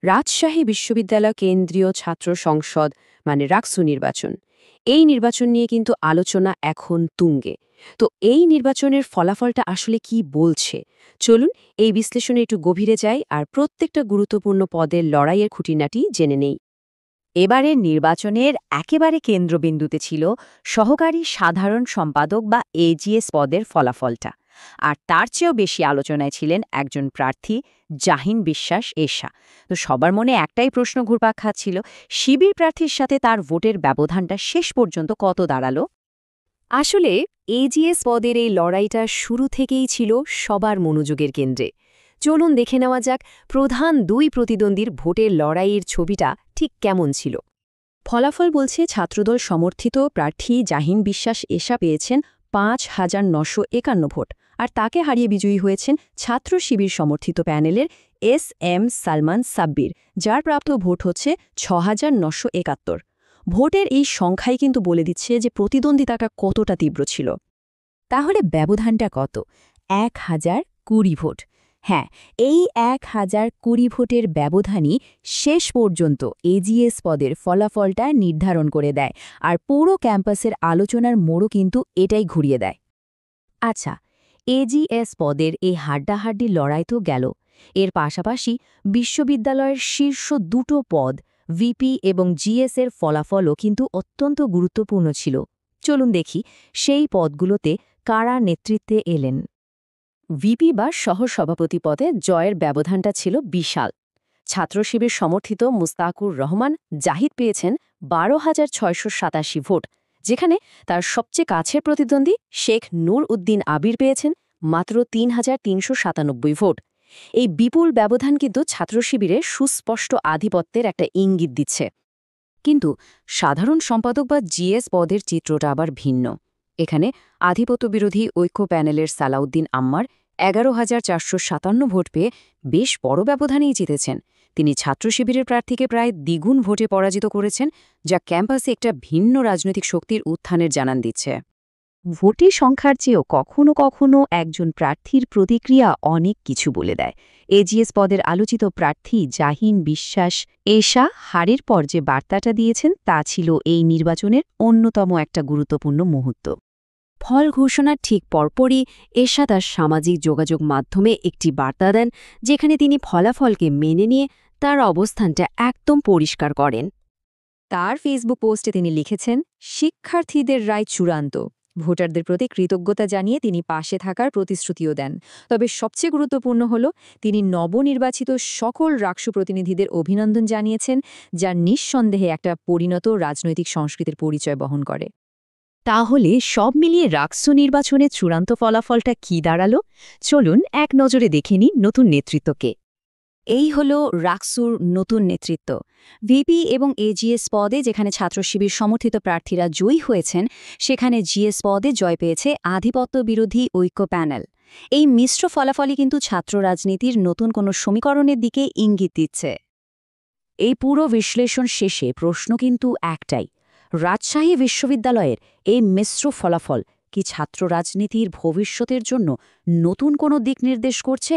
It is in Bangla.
রাজশাহী বিশ্ববিদ্যালয় কেন্দ্রীয় ছাত্র সংসদ মানে রাকসু নির্বাচন। এই নির্বাচন নিয়ে কিন্তু আলোচনা এখন তুঙ্গে। তো এই নির্বাচনের ফলাফলটা আসলে কি বলছে? চলুন এই বিশ্লেষণে একটু গভীরে যাই আর প্রত্যেকটা গুরুত্বপূর্ণ পদের লড়াইয়ের খুঁটিনাটি জেনে নেই। এবারের নির্বাচনের একেবারে কেন্দ্রবিন্দুতে ছিল সহকারী সাধারণ সম্পাদক বা এজিএস পদের ফলাফলটা। আর তার চেয়েও বেশি আলোচনায় ছিলেন একজন প্রার্থী জাহিন বিশ্বাস এশা। তো সবার মনে একটাই প্রশ্ন ঘুরপাক খাচ্ছিল, শিবির প্রার্থীর সাথে তার ভোটের ব্যবধানটা শেষ পর্যন্ত কত দাঁড়ালো। আসলে এজিএস পদের এই লড়াইটা শুরু থেকেই ছিল সবার মনোযোগের কেন্দ্রে। চলুন দেখে নেওয়া যাক প্রধান দুই প্রতিদ্বন্দ্বীর ভোটের লড়াইয়ের ছবিটা ঠিক কেমন ছিল। ফলাফল বলছে ছাত্রদল সমর্থিত প্রার্থী জাহিন বিশ্বাস এশা পেয়েছেন ৫,৯৫১ ভোট, আর তাকে হারিয়ে বিজয়ী হয়েছেন ছাত্র শিবির সমর্থিত প্যানেলের এম সালমান সাব্বির, যার প্রাপ্ত ভোট হচ্ছে ৬,৯৭১। ভোটের এই সংখ্যাই কিন্তু বলে দিচ্ছে যে প্রতিদ্বন্দ্বিতাটা কতটা তীব্র ছিল। তাহলে ব্যবধানটা কত? ১,০২০ ভোট। হ্যাঁ, এই ১,০২০ ভোটের ব্যবধানই শেষ পর্যন্ত এজিএস পদের ফলাফলটা নির্ধারণ করে দেয়, আর পুরো ক্যাম্পাসের আলোচনার মোড়ও কিন্তু এটাই ঘুরিয়ে দেয়। আচ্ছা, এজিএস পদের এই হাড্ডাহাড্ডি লড়াই তো গেল, এর পাশাপাশি বিশ্ববিদ্যালয়ের শীর্ষ দুটো পদ ভিপি এবং জিএস এর ফলাফলও কিন্তু অত্যন্ত গুরুত্বপূর্ণ ছিল। চলুন দেখি সেই পদগুলোতে কারা নেতৃত্বে এলেন। ভিপি বা সহসভাপতি পদে জয়ের ব্যবধানটা ছিল বিশাল। ছাত্র শিবির সমর্থিত মুস্তাকুর রহমান জাহিদ পেয়েছেন ১২,৬৮৭ ভোট, যেখানে তার সবচেয়ে কাছের প্রতিদ্বন্দ্বী শেখ নূর উদ্দিন আবির পেয়েছেন মাত্র ৩,৩৯৭ ভোট। এই বিপুল ব্যবধান কিন্তু ছাত্র শিবিরের সুস্পষ্ট আধিপত্যের একটা ইঙ্গিত দিচ্ছে। কিন্তু সাধারণ সম্পাদক বা জিএস পদের চিত্রটা আবার ভিন্ন। এখানে আধিপত্যবিরোধী ঐক্য প্যানেলের সালাউদ্দিন আম্মার ১১,৪৫৭ ভোট পেয়ে বেশ বড় ব্যবধানেই জিতেছেন। তিনি ছাত্র শিবিরের প্রার্থীকে প্রায় দ্বিগুণ ভোটে পরাজিত করেছেন, যা ক্যাম্পাসে একটা ভিন্ন রাজনৈতিক শক্তির উত্থানের জানান দিচ্ছে। ভোটের সংখ্যার চেয়েও কখনো কখনো একজন প্রার্থীর প্রতিক্রিয়া অনেক কিছু বলে দেয়। এজিএস পদের আলোচিত প্রার্থী জাহিন বিশ্বাস এশা হারের পর যে বার্তাটা দিয়েছেন তা ছিল এই নির্বাচনের অন্যতম একটা গুরুত্বপূর্ণ মুহূর্ত। ফল ঘোষণার ঠিক পরপরই এশা তার সামাজিক যোগাযোগ মাধ্যমে একটি বার্তা দেন, যেখানে তিনি ফলাফলকে মেনে নিয়ে তার অবস্থানটা একদম পরিষ্কার করেন। তার ফেসবুক পোস্টে তিনি লিখেছেন, শিক্ষার্থীদের রায় চূড়ান্ত। ভোটারদের প্রতি কৃতজ্ঞতা জানিয়ে তিনি পাশে থাকার প্রতিশ্রুতিও দেন। তবে সবচেয়ে গুরুত্বপূর্ণ হল তিনি নবনির্বাচিত সকল রাকসু প্রতিনিধিদের অভিনন্দন জানিয়েছেন, যা নিঃসন্দেহে একটা পরিণত রাজনৈতিক সংস্কৃতির পরিচয় বহন করে। তাহলে সব মিলিয়ে রাকসু নির্বাচনের চূড়ান্ত ফলাফলটা কি দাঁড়ালো? চলুন এক নজরে দেখে নিই নতুন নেতৃত্বকে। এই হল রাকসুর নতুন নেতৃত্ব। ভিপি এবং এজিএস পদে যেখানে ছাত্র শিবির সমর্থিত প্রার্থীরা জয়ী হয়েছেন, সেখানে জিএস পদে জয় পেয়েছে আধিপত্য বিরোধী ঐক্য প্যানেল। এই মিশ্র ফলাফলই কিন্তু ছাত্র রাজনীতির নতুন কোনো সমীকরণের দিকে ইঙ্গিত দিচ্ছে। এই পুরো বিশ্লেষণ শেষে প্রশ্ন কিন্তু একটাই, রাজশাহী বিশ্ববিদ্যালয়ের এই মিশ্র ফলাফল কি ছাত্র রাজনীতির ভবিষ্যতের জন্য নতুন কোনো দিক নির্দেশ করছে,